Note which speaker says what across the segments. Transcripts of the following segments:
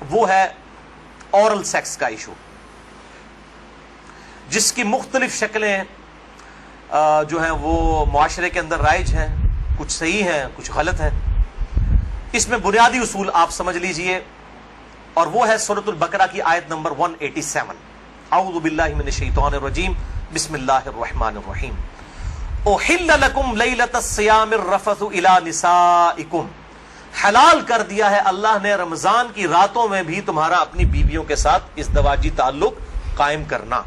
Speaker 1: وہ ہے oral sex کا ایشو، جس کی مختلف شکلیں جو ہیں وہ معاشرے کے اندر رائج ہیں، کچھ صحیح ہیں کچھ غلط ہیں۔ اس میں بنیادی اصول آپ سمجھ لیجئے، اور وہ ہے سورۃ البقرہ کی آیت نمبر 187، اعوذ باللہ من الشیطان الرجیم، بسم اللہ الرحمن الرحیم، احل لکم لیلۃ الصیام الرفث الی نسائکم، حلال کر دیا ہے اللہ نے رمضان کی راتوں میں بھی تمہارا اپنی بیویوں کے ساتھ ازدواجی تعلق قائم کرنا۔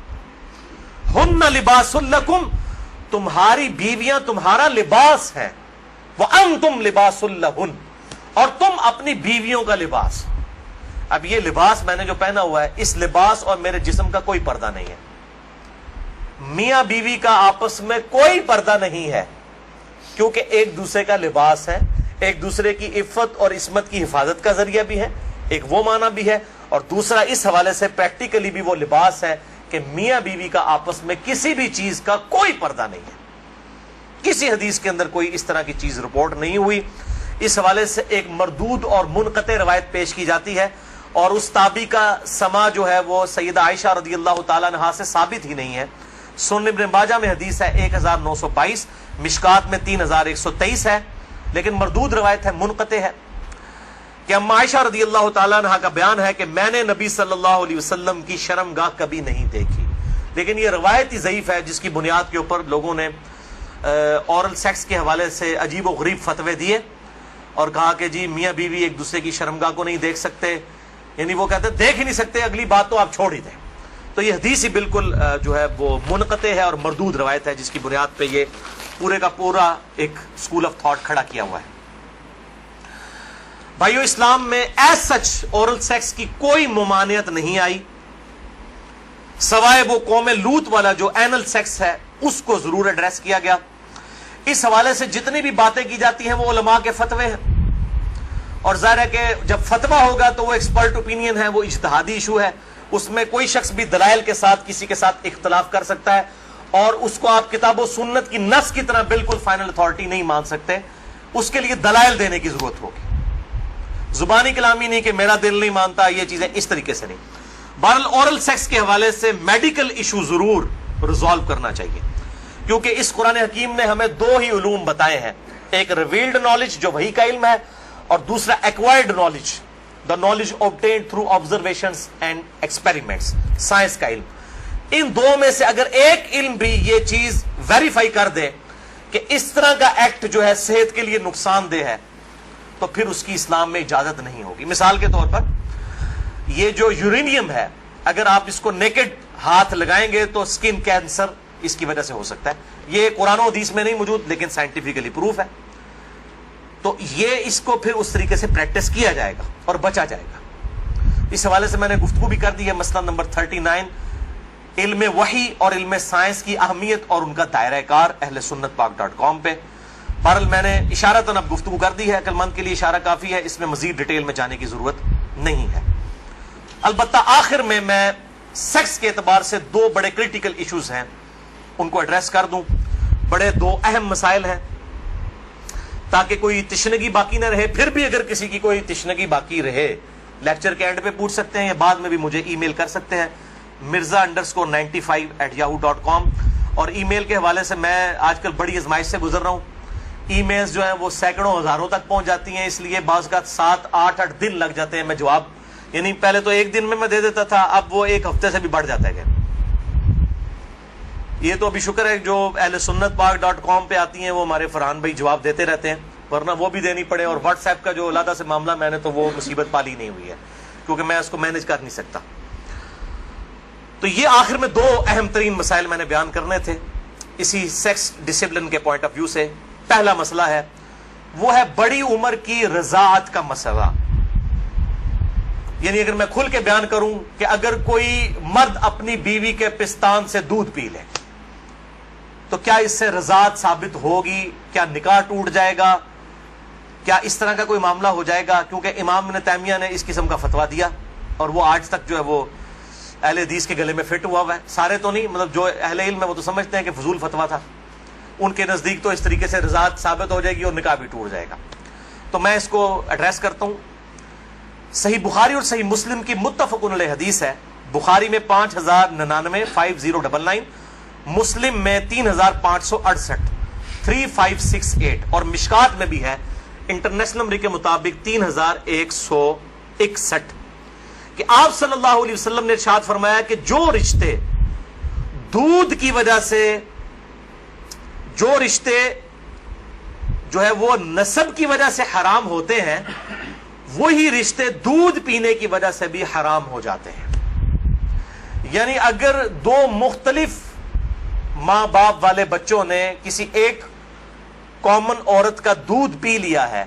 Speaker 1: ہن لباس لکم، تمہاری بیویاں تمہارا لباس ہیں، وانتم لباس لہن، اور تم اپنی بیویوں کا لباس۔ اب یہ لباس میں نے جو پہنا ہوا ہے، اس لباس اور میرے جسم کا کوئی پردہ نہیں ہے، میاں بیوی کا آپس میں کوئی پردہ نہیں ہے، کیونکہ ایک دوسرے کا لباس ہے، ایک دوسرے کی عفت اور عصمت کی حفاظت کا ذریعہ بھی ہے، ایک وہ معنی بھی ہے، اور دوسرا اس حوالے سے پریکٹیکلی بھی وہ لباس ہے کہ میاں بیوی کا آپس میں کسی بھی چیز کا کوئی پردہ نہیں ہے۔ کسی حدیث کے اندر کوئی اس طرح کی چیز رپورٹ نہیں ہوئی۔ اس حوالے سے ایک مردود اور منقطع روایت پیش کی جاتی ہے، اور اس تابعی کا سما جو ہے وہ سیدہ عائشہ رضی اللہ تعالیٰ عنہا سے ثابت ہی نہیں ہے۔ سنن ابن ماجہ میں حدیث ہے 1922، مشکات میں 3123 ہے، لیکن مردود روایت ہے، منقطع ہے، کہ اما عائشہ رضی اللہ تعالیٰ عنہا کا بیان ہے کہ میں نے نبی صلی اللہ علیہ وسلم کی شرمگاہ کبھی نہیں دیکھی۔ لیکن یہ روایت ہی ضعیف ہے، جس کی بنیاد کے اوپر لوگوں نے اورل سیکس کے حوالے سے عجیب و غریب فتوے دیے، اور کہا کہ جی میاں بیوی ایک دوسرے کی شرمگاہ کو نہیں دیکھ سکتے، یعنی وہ کہتے ہیں دیکھ ہی نہیں سکتے، اگلی بات تو آپ چھوڑ ہی دیں۔ تو یہ حدیث ہی بالکل جو ہے وہ منقطع ہے اور مردود روایت ہے، جس کی بنیاد پہ یہ پورے کا پورا ایک اسکول آف تھاٹ کھڑا کیا ہوا ہے۔ بھائیو، اسلام میں ایز سچ اورل سیکس کی کوئی ممانعت نہیں آئی، سوائے وہ قوم لوط والا جو اینل سیکس ہے اس کو ضرور ایڈریس کیا گیا۔ اس حوالے سے جتنی بھی باتیں کی جاتی ہیں وہ علماء کے فتوے ہیں، اور ظاہر ہے کہ جب فتویٰ ہوگا تو وہ ایکسپرٹ اوپینین ہے، وہ اجتہادی ایشو ہے، اس میں کوئی شخص بھی دلائل کے ساتھ کسی کے ساتھ اختلاف کر سکتا ہے، اور اس کو آپ کتاب و سنت کی نص کی طرح بالکل فائنل اتھارٹی نہیں مان سکتے، اس کے لیے دلائل دینے کی ضرورت ہوگی، زبانی کلامی نہیں کہ میرا دل نہیں مانتا، یہ چیزیں اس طریقے سے نہیں۔ بہرحال اورل سیکس کے حوالے سے میڈیکل ایشو ضرور ریزالو کرنا چاہیے، کیونکہ اس قرآن حکیم نے ہمیں دو ہی علوم بتائے ہیں، ایک ریویلڈ نالج جو وحی کا علم ہے، اور دوسرا acquired knowledge, the knowledge obtained through observations and experiments، science کا علم۔ ان دو میں سے اگر ایک علم بھی یہ چیز ویریفائی کر دے کہ اس طرح کا ایکٹ جو ہے صحت کے لیے نقصان دہ ہے، تو پھر اس کی اسلام میں اجازت نہیں ہوگی۔ مثال کے طور پر یہ جو یورینیم ہے، اگر آپ اس کو نیکڈ ہاتھ لگائیں گے تو سکن کینسر اس کی وجہ سے ہو سکتا ہے، یہ قرآن و حدیث میں نہیں موجود لیکن سائنٹیفکلی پروف ہے، تو یہ اس کو پھر اس طریقے سے پریکٹس کیا جائے گا اور بچا جائے گا۔ اس حوالے سے میں نے گفتگو بھی کر دی ہے، مسئلہ نمبر 39، علم وحی اور علم سائنس کی اہمیت اور ان کا دائرہ کار، اہل سنت پاک.com پہ۔ بہرحال میں نے اشارتاً اب گفتگو کر دی ہے، عقل مند کے لیے اشارہ کافی ہے، اس میں مزید ڈیٹیل میں جانے کی ضرورت نہیں ہے۔ البتہ آخر میں سیکس کے اعتبار سے دو بڑے کریٹیکل ایشوز ہیں، ان کو ایڈریس کر دوں۔ بڑے دو اہم مسائل ہیں، تاکہ کوئی تشنگی باقی نہ رہے۔ پھر بھی اگر کسی کی کوئی تشنگی باقی رہے، لیکچر کے اینڈ پہ پوچھ سکتے ہیں، یا بعد میں بھی مجھے ای میل کر سکتے ہیں، mirza_95@yahoo.com۔ اور ای میل کے حوالے سے میں آج کل بڑی آزمائش سے گزر رہا ہوں، ای میلز جو ہیں وہ سینکڑوں ہزاروں تک پہنچ جاتی ہیں، اس لیے بعض کا 7-8 دن لگ جاتے ہیں میں جواب، یعنی پہلے تو ایک دن میں دے دیتا تھا، اب وہ ایک ہفتے سے بھی بڑھ جاتا ہے۔ یہ تو ابھی شکر ہے جو اہل سنت پاک.com پہ آتی ہیں وہ ہمارے فرحان بھائی جواب دیتے رہتے ہیں، ورنہ وہ بھی دینی پڑے، اور واٹس ایپ کا جو علیحدہ سے معاملہ میں نے تو وہ مصیبت پالی نہیں ہوئی ہے، کیونکہ میں اس کو مینج کر نہیں سکتا۔ تو یہ آخر میں دو اہم ترین مسائل میں نے بیان کرنے تھے اسی سیکس ڈسپلن کے پوائنٹ آف ویو سے۔ پہلا مسئلہ ہے وہ ہے بڑی عمر کی رضاعت کا مسئلہ، یعنی اگر میں کھل کے بیان کروں کہ اگر کوئی مرد اپنی بیوی کے پستان سے دودھ پی لے تو کیا اس سے رضاعت ثابت ہوگی، کیا نکاح ٹوٹ جائے گا، کیا اس طرح کا کوئی معاملہ ہو جائے گا؟ کیونکہ امام ابن تیمیہ نے اس قسم کا فتویٰ دیا، اور وہ آج تک جو ہے وہ اہل حدیث کے گلے میں فٹ ہوا ہے۔ سارے تو نہیں، مطلب جو اہل علم ہے وہ تو سمجھتے ہیں کہ فضول فتویٰ تھا، ان کے نزدیک تو اس طریقے سے رضاعت ثابت ہو جائے گی اور نکاح بھی ٹوٹ جائے گا۔ تو میں اس کو ایڈریس کرتا ہوں۔ صحیح بخاری اور صحیح مسلم کی متفقن علیہ حدیث ہے. بخاری میں 5099 5099، مسلم میں 3568 3568، اور مشکات میں بھی ہے انٹرنیشنل نمبر کے مطابق 3161، کہ آپ صلی اللہ علیہ وسلم نے ارشاد فرمایا کہ جو رشتے دودھ کی وجہ سے، جو رشتے جو ہے وہ نسب کی وجہ سے حرام ہوتے ہیں، وہی رشتے دودھ پینے کی وجہ سے بھی حرام ہو جاتے ہیں. یعنی اگر دو مختلف ماں باپ والے بچوں نے کسی ایک کامن عورت کا دودھ پی لیا ہے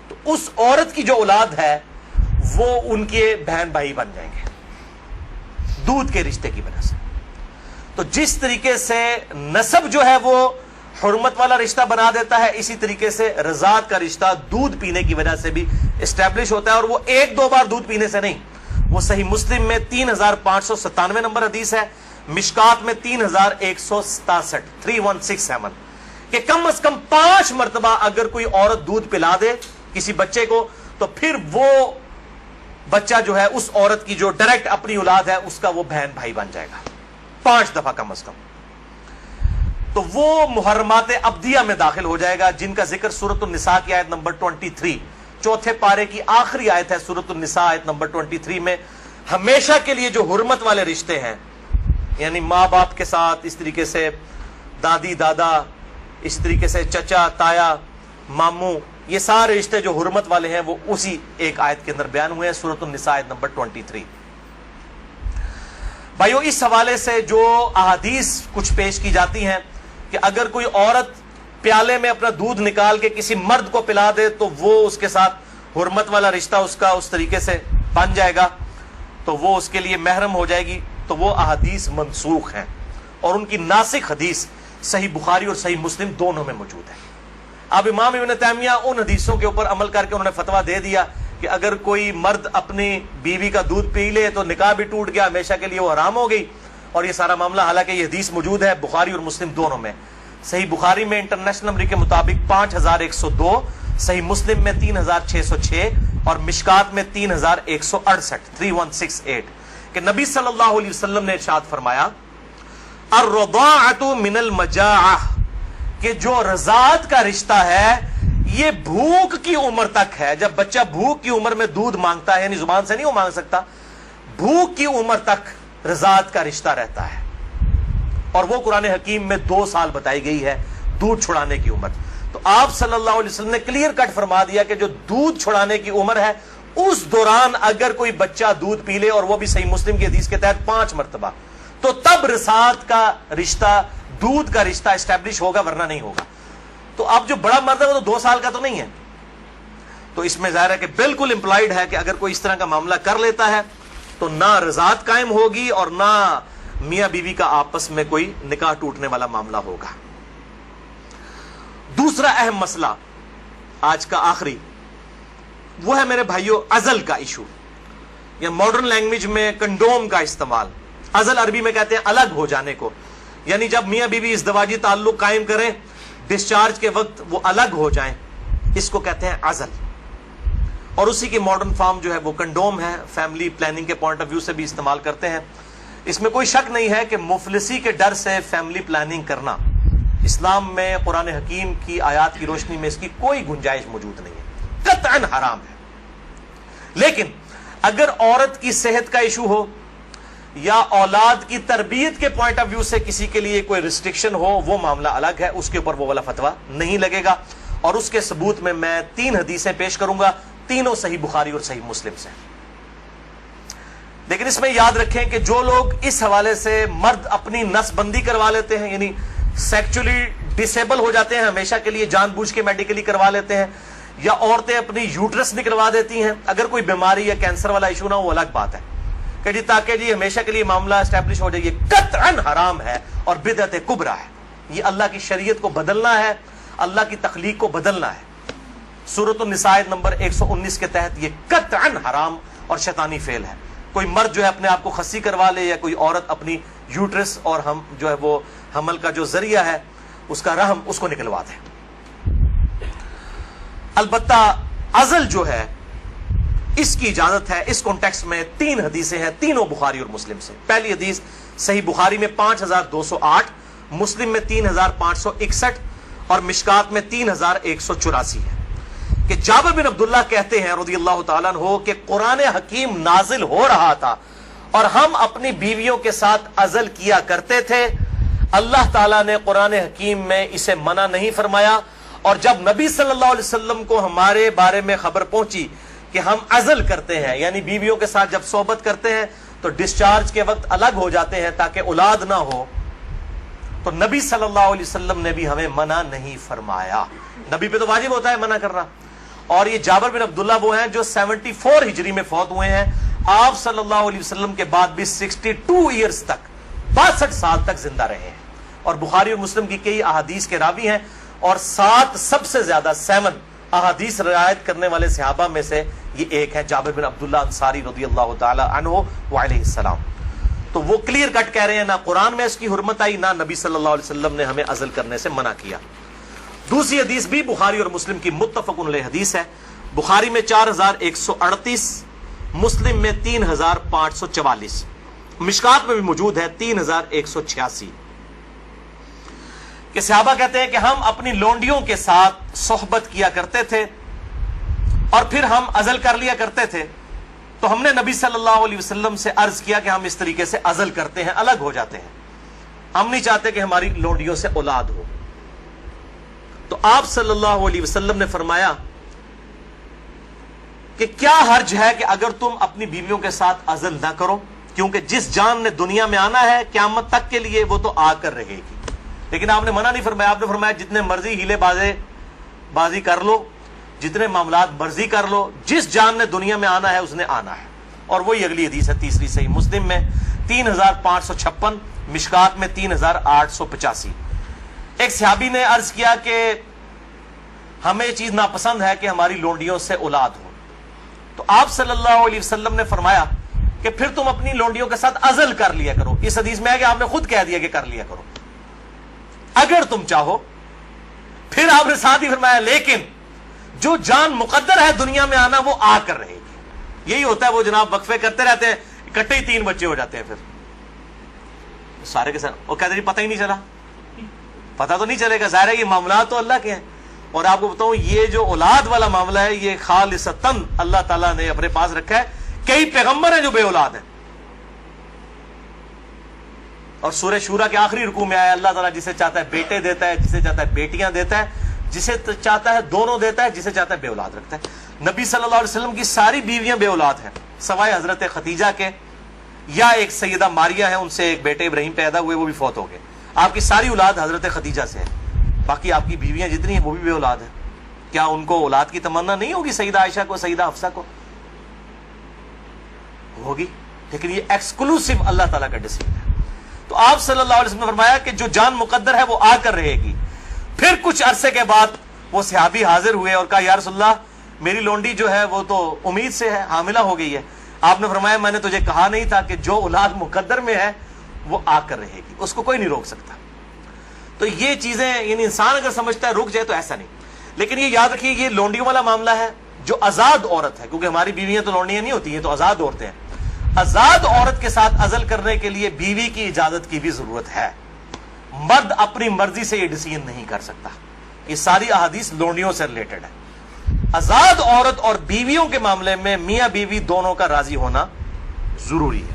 Speaker 1: تو اس عورت کی جو اولاد ہے وہ ان کے بہن بھائی بن جائیں گے دودھ کے رشتے کی وجہ سے. تو جس طریقے سے نسب جو ہے وہ حرمت والا رشتہ بنا دیتا ہے، اسی طریقے سے رضاعت کا رشتہ دودھ پینے کی وجہ سے بھی اسٹیبلش ہوتا ہے، اور وہ ایک دو بار دودھ پینے سے نہیں. وہ صحیح مسلم میں 3597 نمبر حدیث ہے، مشکات میں 3167 3167، کہ کم از کم 5 مرتبہ اگر کوئی عورت دودھ پلا دے کسی بچے کو تو پھر وہ بچہ جو ہے اس عورت کی جو ڈائریکٹ اپنی اولاد ہے اس کا وہ بہن بھائی بن جائے گا 5 دفعہ کم از کم. تو وہ محرمات ابدیہ میں داخل ہو جائے گا جن کا ذکر سورۃ النساء کی آیت نمبر 23، چوتھے پارے کی آخری آیت ہے سورۃ النساء آیت نمبر 23 میں. ہمیشہ کے لیے جو حرمت والے رشتے ہیں، یعنی ماں باپ کے ساتھ، اس طریقے سے دادی دادا، اس طریقے سے چچا تایا ماموں، یہ سارے رشتے جو حرمت والے ہیں وہ اسی ایک آیت کے اندر بیان ہوئے ہیں سورۃ النساء آیت نمبر 23. بھائیو، اس حوالے سے جو احادیث کچھ پیش کی جاتی ہیں کہ اگر کوئی عورت پیالے میں اپنا دودھ نکال کے کسی مرد کو پلا دے تو وہ اس کے ساتھ حرمت والا رشتہ اس کا اس طریقے سے بن جائے گا، تو وہ اس کے لیے محرم ہو جائے گی. تو وہ احادیث منسوخ ہیں اور ان کی ناسخ حدیث صحیح بخاری اور صحیح مسلم دونوں میں موجود ہے. اب امام ابن تیمیہ ان حدیثوں کے اوپر عمل کر کے انہوں نے فتویٰ دے دیا کہ اگر کوئی مرد اپنی بیوی کا دودھ پی لے تو نکاح بھی ٹوٹ گیا، ہمیشہ کے لیے وہ حرام ہو گئی. اور یہ سارا معاملہ، حالانکہ یہ حدیث موجود ہے بخاری اور مسلم دونوں میں. صحیح بخاری میں انٹرنیشنل نمبر کے مطابق 5102، صحیح مسلم میں 3606، اور مشکات میں 3168 3168، کہ نبی صلی اللہ علیہ وسلم نے ارشاد فرمایا الرضاعۃ من المجاعہ، کہ جو رضاعت کا رشتہ ہے یہ بھوک کی عمر تک ہے. جب بچہ بھوک کی عمر میں دودھ مانگتا ہے، یعنی زبان سے نہیں وہ مانگ سکتا، بھوک کی عمر تک رضاعت کا رشتہ رہتا ہے. اور وہ قرآن حکیم میں 2 سال بتائی گئی ہے دودھ چھڑانے کی عمر. تو آپ صلی اللہ علیہ وسلم نے کلیئر کٹ فرما دیا کہ جو دودھ چھڑانے کی عمر ہے اس دوران اگر کوئی بچہ دودھ پی لے، اور وہ بھی صحیح مسلم کی حدیث کے تحت 5 مرتبہ، تو تب رضاعت کا رشتہ، دودھ کا رشتہ اسٹیبلش ہوگا، ورنہ نہیں ہوگا. تو اب جو بڑا مرد ہے وہ تو 2 سال کا تو نہیں ہے. تو اس میں ظاہر ہے کہ بالکل امپلائڈ ہے کہ اگر کوئی اس طرح کا معاملہ کر لیتا ہے تو نہ رضاعت قائم ہوگی اور نہ میاں بیوی کا آپس میں کوئی نکاح ٹوٹنے والا معاملہ ہوگا. دوسرا اہم مسئلہ آج کا آخری وہ ہے میرے بھائیوں عزل کا ایشو، یا ماڈرن لینگویج میں کنڈوم کا استعمال. عزل عربی میں کہتے ہیں الگ ہو جانے کو، یعنی جب میاں بیوی ازدواجی تعلق قائم کریں، ڈسچارج کے وقت وہ الگ ہو جائیں، اس کو کہتے ہیں عزل. اور اسی کی ماڈرن فارم جو ہے وہ کنڈوم ہے. فیملی پلاننگ کے پوائنٹ آف ویو سے بھی استعمال کرتے ہیں. اس میں کوئی شک نہیں ہے کہ مفلسی کے ڈر سے فیملی پلاننگ کرنا اسلام میں قرآن حکیم کی آیات کی روشنی میں اس کی کوئی گنجائش موجود نہیں ہے، قطعاً حرام ہے. لیکن اگر عورت کی صحت کا ایشو ہو یا اولاد کی تربیت کے پوائنٹ آف ویو سے کسی کے لیے کوئی ریسٹرکشن ہو، وہ معاملہ الگ ہے، اس کے اوپر وہ والا فتویٰ نہیں لگے گا. اور اس کے ثبوت میں 3 حدیثیں پیش کروں گا، تینوں صحیح بخاری اور صحیح مسلم سے. لیکن اس میں یاد رکھیں کہ جو لوگ اس حوالے سے مرد اپنی نس بندی کروا لیتے ہیں، یعنی سیکچولی ڈسیبل ہو جاتے ہیں ہمیشہ کے لیے، جان بوجھ کے میڈیکلی کروا لیتے ہیں، یا عورتیں اپنی یوٹرس نکلوا دیتی ہیں، اگر کوئی بیماری یا کینسر والا ایشو نہ ہو وہ الگ بات ہے کہ جی تاکہ جی ہمیشہ کے لیے معاملہ اسٹیبلش ہو جائے، یہ قطعاً حرام ہے اور بدعت کبریٰ ہے. یہ اللہ کی شریعت کو بدلنا ہے، اللہ کی تخلیق کو بدلنا ہے. سورۃ النساء نمبر 119 کے تحت یہ قطعاً حرام اور شیطانی فعل ہے. کوئی مرد جو ہے اپنے آپ کو خصی کروا لے، یا کوئی عورت اپنی یوٹرس اور ہم جو ہے وہ حمل کا جو ذریعہ ہے اس کا رحم اس کو نکلوا دے. البتہ عزل جو ہے اس کی اجازت ہے. اس کانٹیکسٹ میں 3 حدیثیں ہیں, تینوں بخاری اور مسلم سے. پہلی حدیث صحیح بخاری میں 5208, مسلم میں 3561 اور مشکات میں 3184 ہے کہ جابر بن عبداللہ کہتے ہیں رضی اللہ تعالیٰ عنہ کہ قرآن حکیم نازل ہو رہا تھا اور ہم اپنی بیویوں کے ساتھ عزل کیا کرتے تھے. اللہ تعالیٰ نے قرآن حکیم میں اسے منع نہیں فرمایا, اور جب نبی صلی اللہ علیہ وسلم کو ہمارے بارے میں خبر پہنچی کہ ہم عزل کرتے ہیں, یعنی بیویوں کے ساتھ جب صحبت کرتے ہیں تو ڈسچارج کے وقت الگ ہو جاتے ہیں تاکہ اولاد نہ ہو, تو نبی صلی اللہ علیہ وسلم نے بھی ہمیں منع نہیں فرمایا. نبی پہ تو واجب ہوتا ہے منع کرنا. اور یہ جابر بن عبداللہ وہ ہیں جو 74 ہجری میں فوت ہوئے ہیں. آپ صلی اللہ علیہ وسلم کے بعد بھی 62 ایئرز تک, 62 سال تک زندہ رہے ہیں, اور بخاری اور مسلم کی کئی احادیث کے راوی ہیں, اور 7 سب سے زیادہ 7 احادیث روایت کرنے والے صحابہ میں سے یہ ایک ہے, جابر بن عبداللہ انصاری رضی اللہ تعالی عنہ وعلیہ السلام. تو وہ کلیئر کٹ کہہ رہے ہیں نہ قرآن میں اس کی حرمت آئی, نہ نبی صلی اللہ علیہ وسلم نے ہمیں عزل کرنے سے منع کیا. دوسری حدیث بھی بخاری اور مسلم کی متفق علیہ حدیث ہے. بخاری میں 4138, مسلم میں 3544, مشکات میں بھی موجود ہے 3186 کہ صحابہ کہتے ہیں کہ ہم اپنی لونڈیوں کے ساتھ صحبت کیا کرتے تھے اور پھر ہم عزل کر لیا کرتے تھے. تو ہم نے نبی صلی اللہ علیہ وسلم سے عرض کیا کہ ہم اس طریقے سے عزل کرتے ہیں, الگ ہو جاتے ہیں, ہم نہیں چاہتے کہ ہماری لونڈیوں سے اولاد ہو. تو آپ صلی اللہ علیہ وسلم نے فرمایا کہ کیا حرج ہے کہ اگر تم اپنی بیویوں کے ساتھ عزل نہ کرو, کیونکہ جس جان نے دنیا میں آنا ہے قیامت تک کے لیے وہ تو آ کر رہے گی. لیکن آپ نے منع نہیں فرمایا, آپ نے فرمایا جتنے مرضی ہیلے بازی کر لو, جتنے معاملات مرضی کر لو, جس جان نے دنیا میں آنا ہے اس نے آنا ہے. اور وہی اگلی حدیث ہے تیسری صحیح مسلم میں 3556, مشکات میں 3885. ایک صحابی نے عرض کیا کہ ہمیں یہ چیز ناپسند ہے کہ ہماری لونڈیوں سے اولاد ہو. تو آپ صلی اللہ علیہ وسلم نے فرمایا کہ پھر تم اپنی لونڈیوں کے ساتھ عزل کر لیا کرو. اس حدیث میں ہے کہ آپ نے خود کہہ دیا کہ کر لیا کرو اگر تم چاہو. پھر آپ نے ساتھ ہی فرمایا لیکن جو جان مقدر ہے دنیا میں آنا وہ آ کر رہے گی. یہی ہوتا ہے, وہ جناب وقفے کرتے رہتے ہیں, اکٹھے ہی 3 بچے ہو جاتے ہیں, پھر سارے کے ساتھ وہ کہتے ہیں پتہ ہی نہیں چلا. پتہ تو نہیں چلے گا, ظاہر ہے یہ معاملات تو اللہ کے ہیں. اور آپ کو بتاؤں یہ جو اولاد والا معاملہ ہے یہ خالصتاً اللہ تعالیٰ نے اپنے پاس رکھا ہے. کئی پیغمبر ہیں جو بے اولاد ہیں, اور سورہ شورا کے آخری رکوع میں آیا اللہ تعالیٰ جسے چاہتا ہے بیٹے دیتا ہے, جسے چاہتا ہے بیٹیاں دیتا ہے, جسے چاہتا ہے دونوں دیتا ہے, جسے چاہتا ہے بے اولاد رکھتا ہے. نبی صلی اللہ علیہ وسلم کی ساری بیویاں بے اولاد ہیں سوائے حضرت خدیجہ کے, یا ایک سیدہ ماریہ ہیں, ان سے ایک بیٹے ابراہیم پیدا ہوئے, وہ بھی فوت ہو گئے. آپ کی ساری اولاد حضرت خدیجہ سے ہے, باقی آپ کی بیویاں جتنی ہیں وہ بھی بے اولاد ہیں. کیا ان کو اولاد کی تمنا نہیں ہوگی؟ سیدہ عائشہ کو, سیدہ حفصہ کو ہوگی, لیکن یہ ایکسکلوسیو اللہ تعالیٰ کا ڈیسیجن ہے. تو آپ صلی اللہ علیہ وسلم نے فرمایا کہ جو جان مقدر ہے وہ آ کر رہے گی. پھر کچھ عرصے کے بعد وہ صحابی حاضر ہوئے اور کہا یا رسول اللہ میری لونڈی جو ہے وہ تو امید سے ہے, حاملہ ہو گئی ہے. آپ نے فرمایا میں نے تجھے کہا نہیں تھا کہ جو اولاد مقدر میں ہے وہ آ کر رہے گی, اس کو کوئی نہیں روک سکتا. تو یہ چیزیں یعنی انسان اگر سمجھتا ہے رک جائے تو ایسا نہیں. لیکن یہ یاد رکھیے یہ لونڈیوں والا معاملہ ہے جو آزاد عورت ہے, کیونکہ ہماری بیویاں تو لونڈیاں نہیں ہوتی ہیں, تو آزاد عورتیں ہیں. آزاد عورت کے ساتھ عزل کرنے کے لیے بیوی کی اجازت کی بھی ضرورت ہے. مرد اپنی مرضی سے یہ ڈیسیژن نہیں کر سکتا. یہ ساری احادیث لونڈیوں سے ریلیٹڈ ہے. آزاد عورت اور بیویوں کے معاملے میں میاں بیوی دونوں کا راضی ہونا ضروری ہے.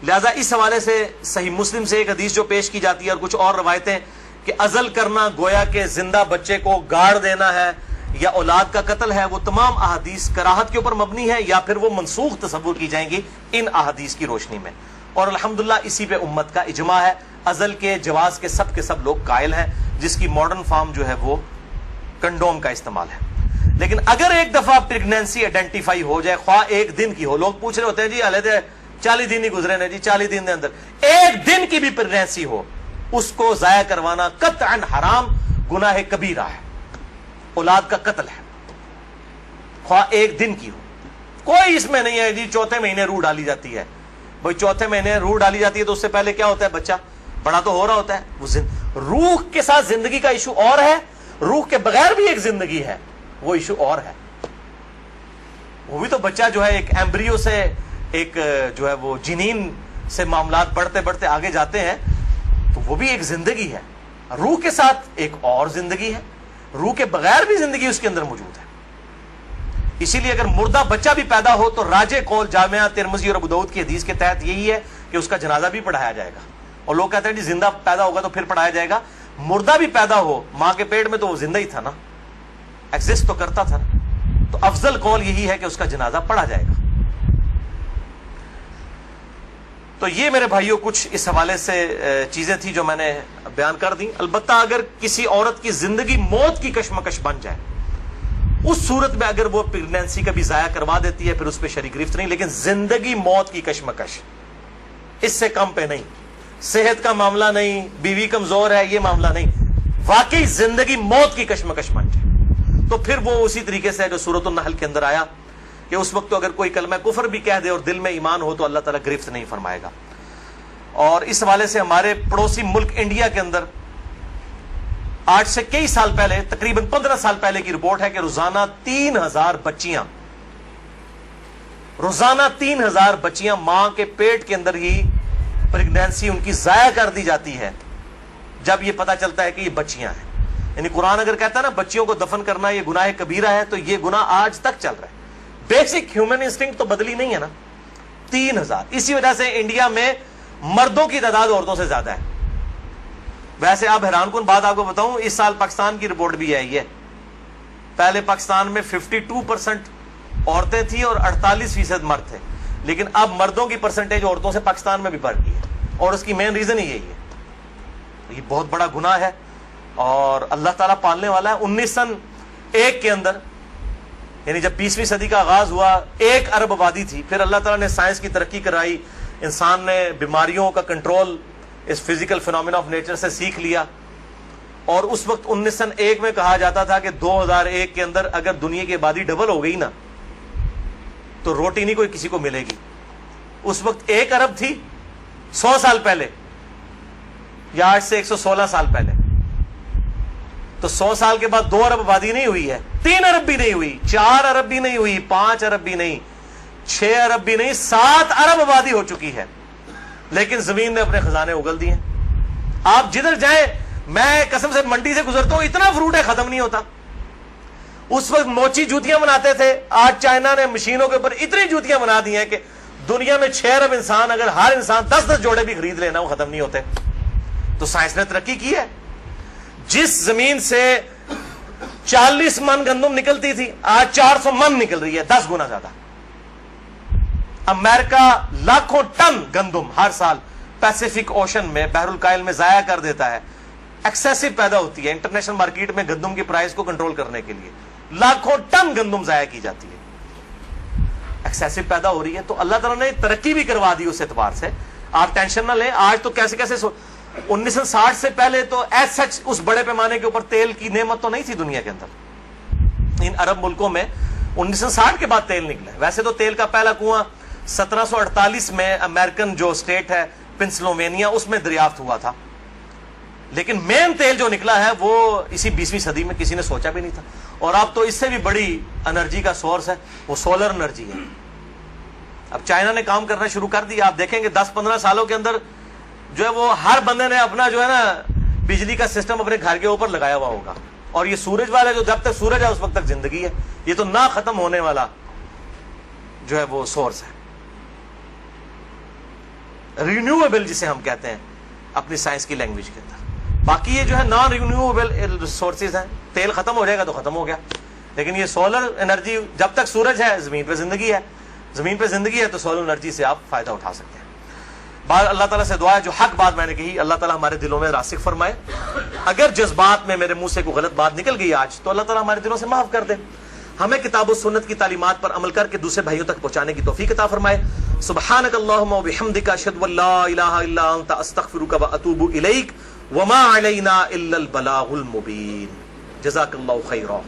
Speaker 1: لہذا اس حوالے سے صحیح مسلم سے ایک حدیث جو پیش کی جاتی ہے اور کچھ اور روایتیں کہ عزل کرنا گویا کہ زندہ بچے کو گاڑ دینا ہے یا اولاد کا قتل ہے, وہ تمام احادیث کراہت کے اوپر مبنی ہے یا پھر وہ منسوخ تصور کی جائیں گی ان احادیث کی روشنی میں. اور الحمدللہ اسی پہ امت کا اجماع ہے. عزل کے جواز کے سب لوگ قائل ہیں, جس کی ماڈرن فارم جو ہے وہ کنڈوم کا استعمال ہے. لیکن اگر ایک دفعہ پریگنینسی آئیڈینٹیفائی ہو جائے, خواہ ایک دن کی ہو, لوگ پوچھ رہے ہوتے ہیں جی علیحدہ 40 دن ہی گزرے نے جی, 40 دن کے اندر ایک دن کی بھی پریگنینسی ہو, اس کو ضائع کروانا قطعاً حرام گناہ کبیرہ ہے, اولاد کا قتل ہے, خواہ ایک دن کی ہو. کوئی اس میں نہیں ہے جی چوتھے مہینے روح ڈالی جاتی ہے. بھائی چوتھے مہینے روح ڈالی جاتی ہے تو اس سے پہلے کیا ہوتا ہے, بچہ بڑا تو ہو رہا ہوتا ہے. وہ روح کے ساتھ زندگی کا ایشو اور ہے, روح کے بغیر بھی ایک زندگی ہے, وہ ایشو اور ہے. وہ بھی تو بچہ جو ہے ایک ایمبریو سے ایک جو ہے وہ جنین سے معاملات بڑھتے بڑھتے آگے جاتے ہیں، تو وہ بھی ایک زندگی ہے، روح کے ساتھ ایک اور زندگی ہے، روح کے بغیر بھی زندگی اس کے اندر موجود ہے۔ اسی لیے اگر مردہ بچہ بھی پیدا ہو تو راجح قول جامعہ ترمذی اور ابو داؤد کی حدیث کے تحت یہی ہے کہ اس کا جنازہ بھی پڑھایا جائے گا۔ اور لوگ کہتے ہیں جی زندہ پیدا ہوگا تو پھر پڑھایا جائے گا، مردہ بھی پیدا ہو ماں کے پیٹ میں تو وہ زندہ ہی تھا نا، ایگزسٹ تو کرتا تھا نا، تو افضل قول یہی ہے کہ اس کا جنازہ پڑھا جائے گا۔ تو یہ میرے بھائیوں کچھ اس حوالے سے چیزیں تھی جو میں نے بیان کر دی۔ البتہ اگر کسی عورت کی زندگی موت کی کشمکش بن جائے، اس صورت میں اگر وہ پریگنینسی کا بھی ضائع کروا دیتی ہے پھر اس پہ شرع گرفت نہیں، لیکن زندگی موت کی کشمکش اس سے کم پہ نہیں، صحت کا معاملہ نہیں، بیوی کمزور ہے یہ معاملہ نہیں، واقعی زندگی موت کی کشمکش بن جائے تو پھر وہ اسی طریقے سے جو سورۃ النحل کے اندر آیا کہ اس وقت تو اگر کوئی کلمہ کفر بھی کہہ دے اور دل میں ایمان ہو تو اللہ تعالیٰ گرفت نہیں فرمائے گا۔ اور اس حوالے سے ہمارے پڑوسی ملک انڈیا کے اندر آج سے کئی سال پہلے، تقریباً 15 سال پہلے کی رپورٹ ہے کہ روزانہ 3000 بچیاں ماں کے پیٹ کے اندر ہی پریگنینسی ان کی ضائع کر دی جاتی ہے جب یہ پتا چلتا ہے کہ یہ بچیاں ہیں۔ یعنی قرآن اگر کہتا ہے نا بچیوں کو دفن کرنا یہ گناہ کبیرہ ہے، تو یہ گناہ آج تک چل رہا ہے۔ بیسک ہیومن انسٹنکٹ تو بدلی نہیں ہے نا۔ 3000، اسی وجہ سے انڈیا میں مردوں کی تعداد عورتوں سے زیادہ ہے۔ ویسے آپ حیران کن بات آپ کو بتاؤں، اس سال پاکستان کی رپورٹ بھی آئی ہے، پہلے پاکستان میں 52% عورتیں تھیں اور 48% مرد تھے، لیکن اب مردوں کی پرسنٹیج عورتوں سے پاکستان میں بھی بڑھ گئی ہے، اور اس کی مین ریزن ہی یہی ہے۔ یہ بہت بڑا گناہ ہے اور اللہ تعالیٰ پالنے والا ہے۔ 1901 کے اندر، یعنی جب 20ویں صدی کا آغاز ہوا، 1 ارب آبادی تھی، پھر اللہ تعالیٰ نے سائنس کی ترقی کرائی، انسان نے بیماریوں کا کنٹرول اس فزیکل فینومینا آف نیچر سے سیکھ لیا، اور اس وقت 1901 میں کہا جاتا تھا کہ 2001 کے اندر اگر دنیا کی آبادی ڈبل ہو گئی نا تو روٹی نہیں کوئی کسی کو ملے گی۔ اس وقت 1 ارب تھی 100 سال پہلے، یا آج سے 116 سال پہلے، تو 100 سال کے بعد 2 ارب آبادی نہیں ہوئی ہے، 3 ارب بھی نہیں ہوئی، 4 ارب بھی نہیں ہوئی، 5 ارب بھی نہیں، 6 ارب بھی نہیں، 7 ارب آبادی ہو چکی ہے، لیکن زمین نے اپنے خزانے اگل دیے۔ آپ جدھر جائیں، میں قسم سے منڈی سے گزرتا ہوں، اتنا فروٹ ہے ختم نہیں ہوتا۔ اس وقت موچی جوتیاں بناتے تھے، آج چائنا نے مشینوں کے اوپر اتنی جوتیاں بنا دی ہیں کہ دنیا میں 6 ارب انسان، اگر ہر انسان 10-10 جوڑے بھی خرید لینا وہ ختم نہیں ہوتے۔ تو سائنس نے ترقی کی ہے۔ جس زمین سے 40 من گندم نکلتی تھی آج 400 من نکل رہی ہے، 10 گنا زیادہ۔ امریکہ لاکھوں ٹن گندم ہر سال پیسیفک اوشن میں، بحر الکاہل میں ضائع کر دیتا ہے، ایکسیسو پیدا ہوتی ہے۔ انٹرنیشنل مارکیٹ میں گندم کی پرائز کو کنٹرول کرنے کے لیے لاکھوں ٹن گندم ضائع کی جاتی ہے، ایکسیسو پیدا ہو رہی ہے۔ تو اللہ تعالیٰ نے ترقی بھی کروا دی اس اعتبار سے، آپ ٹینشن نہ لیں۔ آج تو کیسے 1960 سے پہلے تو ایز سچ اس بڑے پیمانے کے اوپر تیل کی نعمت تو نہیں تھی دنیا کے اندر۔ ان عرب ملکوں میں 1960 کے بعد تیل نکلا ہے۔ ویسے تو تیل کا پہلا کنواں 1748 میں امریکن جو اسٹیٹ ہے پنسلوینیا، اس میں دریافت ہوا تھا، لیکن مین تیل جو نکلا ہے وہ اسی 20ویں صدی میں، کسی نے سوچا بھی نہیں تھا۔ اور اب تو اس سے بھی بڑی انرجی کا سورس ہے، وہ سولر انرجی ہے۔ اب چائنا نے کام کرنا شروع کر دیا، آپ دیکھیں گے 10-15 سالوں کے اندر جو ہے وہ ہر بندے نے اپنا جو ہے نا بجلی کا سسٹم اپنے گھر کے اوپر لگایا ہوا ہوگا۔ اور یہ سورج والا جو جب تک سورج ہے اس وقت تک زندگی ہے، یہ تو نہ ختم ہونے والا جو ہے وہ سورس ہے، رینیویبل جسے ہم کہتے ہیں اپنی سائنس کی لینگویج کے اندر۔ باقی یہ جو ہے نان رینیویبل ریسورسز ہیں، تیل ختم ہو جائے گا تو ختم ہو گیا، لیکن یہ سولر انرجی جب تک سورج ہے زمین پہ زندگی ہے، زمین پہ زندگی ہے تو سولر انرجی سے آپ فائدہ اٹھا سکتے ہیں۔ بات اللہ تعالیٰ سے دعا ہے جو حق بات میں نے کہی اللہ تعالیٰ ہمارے دلوں میں راسخ فرمائے۔ اگر جذبات میں میرے منہ سے کوئی غلط بات نکل گئی آج تو اللہ تعالیٰ ہمارے دلوں سے معاف کر دے، ہمیں کتاب و سنت کی تعلیمات پر عمل کر کے دوسرے بھائیوں تک پہنچانے کی توفیق عطا فرمائے۔ سبحانک اللہم و بحمدک، اشہد ان لا الہ الا انت، استغفرک و اتوب الیک، وما علینا الا البلاغ المبین۔ جزاک اللہ خیرا۔